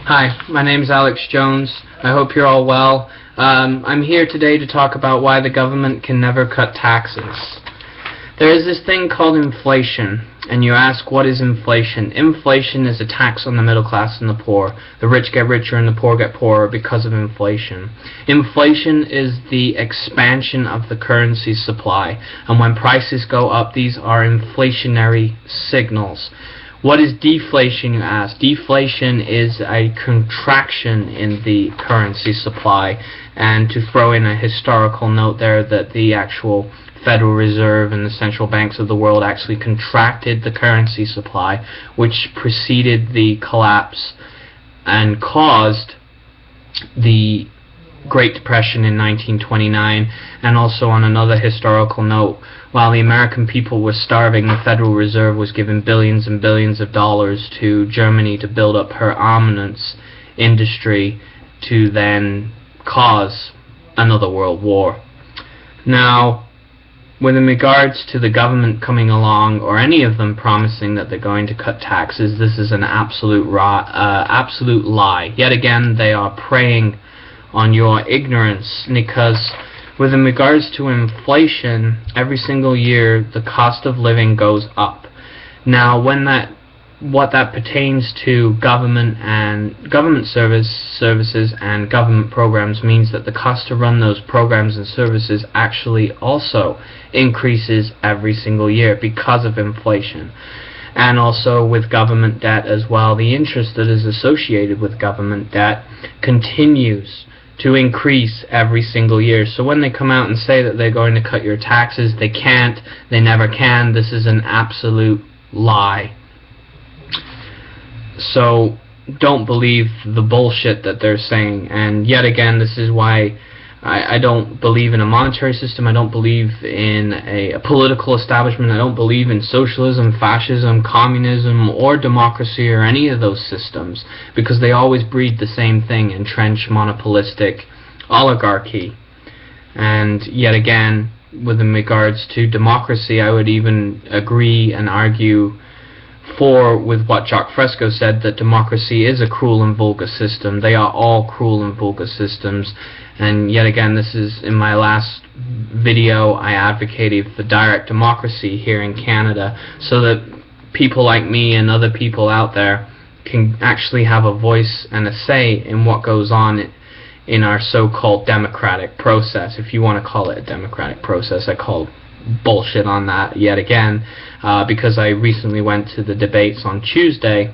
Hi, my name is Alex Jones. I hope you're all well. I'm here today to talk about why the government can never cut taxes. There is this thing called inflation, and you ask, what is inflation? Inflation is a tax on the middle class and the poor. The rich get richer and the poor get poorer because of inflation. Inflation is the expansion of the currency supply, and when prices go up, these are inflationary signals. What is deflation, you ask? Deflation is a contraction in the currency supply. And to throw in a historical note there, that the actual Federal Reserve and the central banks of the world actually contracted the currency supply, which preceded the collapse and caused the Great Depression in 1929. And also, on another historical note, while the American people were starving, the Federal Reserve was giving billions and billions of dollars to Germany to build up her armaments industry to then cause another world war. Now, with regards to the government coming along, or any of them promising that they're going to cut taxes, this is an absolute lie. Yet again, they are preying on your ignorance, because with regards to inflation, every single year the cost of living goes up. Now, what that pertains to government and government services and government programs means that the cost to run those programs and services actually also increases every single year because of inflation. And also with government debt as well, the interest that is associated with government debt continues to increase every single year. So when they come out and say that they're going to cut your taxes, they can't, they never can. This is an absolute lie. So don't believe the bullshit that they're saying. And yet again, this is why I don't believe in a monetary system. I don't believe in a political establishment. I don't believe in socialism, fascism, communism, or democracy, or any of those systems, because they always breed the same thing: entrenched monopolistic oligarchy. And yet again, with regards to democracy, I would even agree and argue with what Jacques Fresco said, that democracy is a cruel and vulgar system. They are all cruel and vulgar systems. And yet again, this is, in my last video, I advocated for direct democracy here in Canada, so that people like me and other people out there can actually have a voice and a say in what goes on in our so-called democratic process. If you want to call it a democratic process, I call bullshit on that yet again, because I recently went to the debates on Tuesday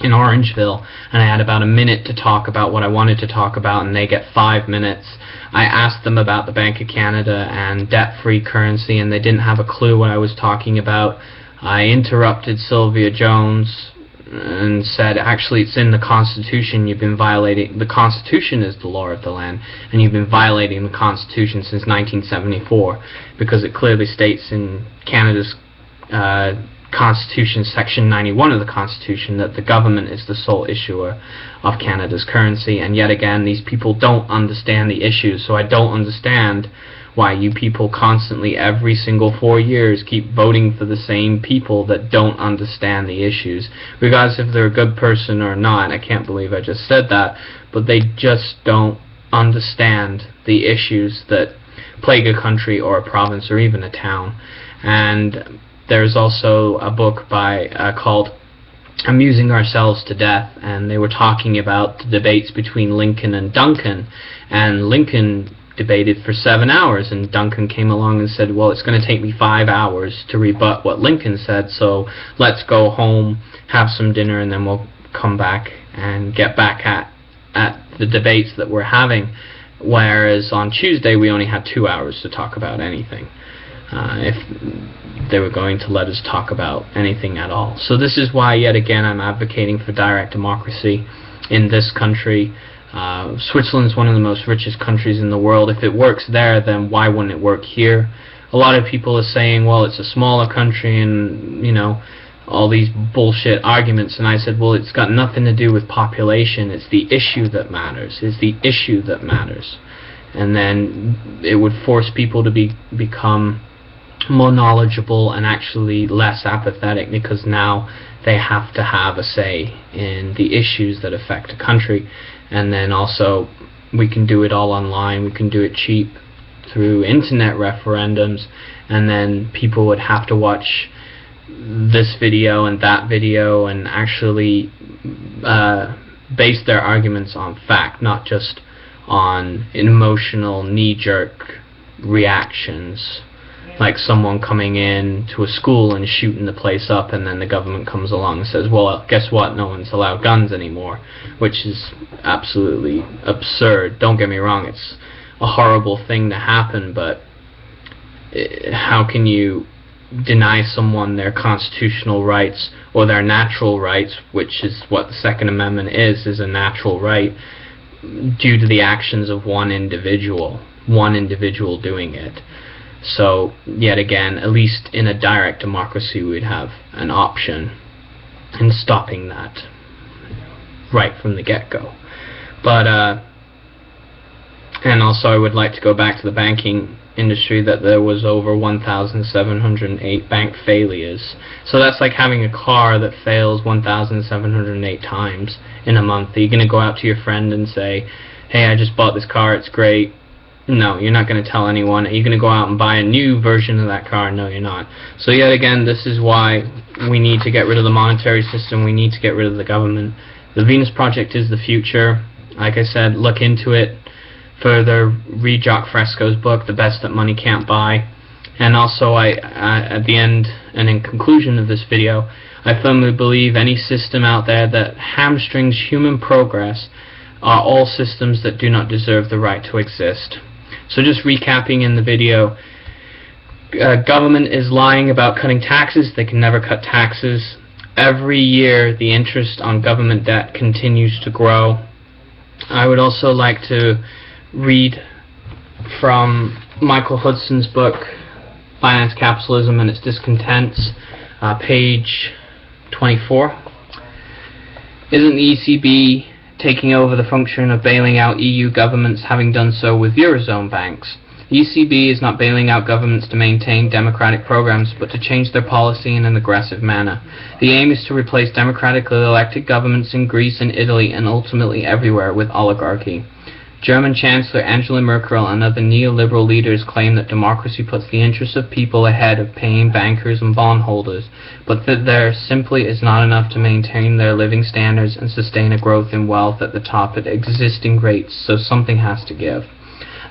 in Orangeville, and I had about a minute to talk about what I wanted to talk about, and they get 5 minutes. I asked them about the Bank of Canada and debt-free currency, and they didn't have a clue what I was talking about. I interrupted Sylvia Jones and said, actually, it's in the Constitution. You've been violating the Constitution. Is the law of the land, and you've been violating the Constitution since 1974, because it clearly states in Canada's Constitution, Section 91 of the Constitution, that the government is the sole issuer of Canada's currency. And yet again, these people don't understand the issues. So I don't understand why you people constantly, every single 4 years, keep voting for the same people that don't understand the issues, regardless if they're a good person or not. I can't believe I just said that, but they just don't understand the issues that plague a country or a province or even a town. And there's also a book called Amusing Ourselves to Death, and they were talking about the debates between Lincoln and Duncan, and Lincoln debated for 7 hours, and Duncan came along and said, well, it's going to take me 5 hours to rebut what Lincoln said, so let's go home, have some dinner, and then we'll come back and get back at the debates that we're having. Whereas on Tuesday we only had 2 hours to talk about anything, if they were going to let us talk about anything at all. So this is why, yet again, I'm advocating for direct democracy in this country. Switzerland's one of the most richest countries in the world. If it works there, then why wouldn't it work here? A lot of people are saying, well, it's a smaller country and, you know, all these bullshit arguments. And I said, well, it's got nothing to do with population. It's the issue that matters. It's the issue that matters. And then it would force people to become more knowledgeable and actually less apathetic, because now they have to have a say in the issues that affect a country. And then also we can do it all online, we can do it cheap through internet referendums, and then people would have to watch this video and that video and actually base their arguments on fact, not just on emotional knee-jerk reactions, like someone coming in to a school and shooting the place up, and then the government comes along and says, well, guess what, no one's allowed guns anymore, which is absolutely absurd. Don't get me wrong, it's a horrible thing to happen, but how can you deny someone their constitutional rights or their natural rights, which is what the Second Amendment is a natural right, due to the actions of one individual doing it? So, yet again, at least in a direct democracy, we'd have an option in stopping that right from the get-go. But, and also I would like to go back to the banking industry, that there was over 1,708 bank failures. So that's like having a car that fails 1,708 times in a month. Are you going to go out to your friend and say, hey, I just bought this car, it's great? No, you're not going to tell anyone. Are you going to go out and buy a new version of that car? No, you're not. So yet again, this is why we need to get rid of the monetary system. We need to get rid of the government. The Venus Project is the future. Like I said, look into it further. Read Jacques Fresco's book, The Best That Money Can't Buy. And also, at the end and in conclusion of this video, I firmly believe any system out there that hamstrings human progress are all systems that do not deserve the right to exist. So just recapping in the video, government is lying about cutting taxes. They can never cut taxes. Every year the interest on government debt continues to grow. I would also like to read from Michael Hudson's book, Finance, Capitalism and Its Discontents, page 24. Isn't the ECB taking over the function of bailing out EU governments, having done so with Eurozone banks? The ECB is not bailing out governments to maintain democratic programs, but to change their policy in an aggressive manner. The aim is to replace democratically elected governments in Greece and Italy and ultimately everywhere with oligarchy. German Chancellor Angela Merkel and other neoliberal leaders claim that democracy puts the interests of people ahead of paying bankers and bondholders, but that there simply is not enough to maintain their living standards and sustain a growth in wealth at the top at existing rates, so something has to give.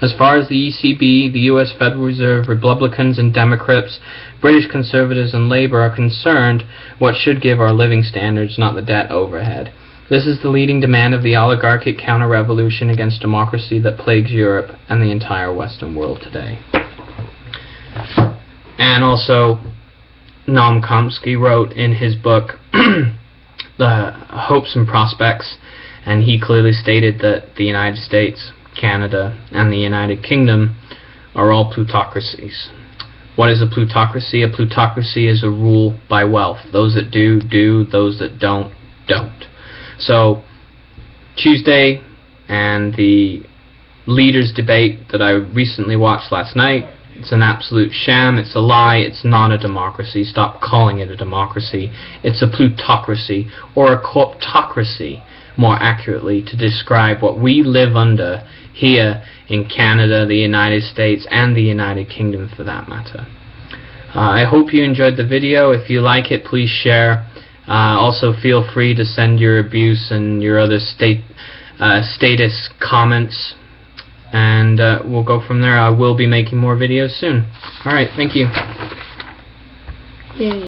As far as the ECB, the US Federal Reserve, Republicans and Democrats, British Conservatives and Labour are concerned, what should give our living standards, not the debt overhead. This is the leading demand of the oligarchic counter-revolution against democracy that plagues Europe and the entire Western world today. And also, Noam Chomsky wrote in his book, The Hopes and Prospects, and he clearly stated that the United States, Canada, and the United Kingdom are all plutocracies. What is a plutocracy? A plutocracy is a rule by wealth. Those that do, do. Those that don't, don't. So, Tuesday and the leaders' debate that I recently watched last night, it's an absolute sham, it's a lie, it's not a democracy. Stop calling it a democracy. It's a plutocracy, or a corptocracy, more accurately, to describe what we live under here in Canada, the United States, and the United Kingdom for that matter. I hope you enjoyed the video. If you like it, please share. Also feel free to send your abuse and your other status comments, and we'll go from there. I will be making more videos soon. Alright, thank you. Yay.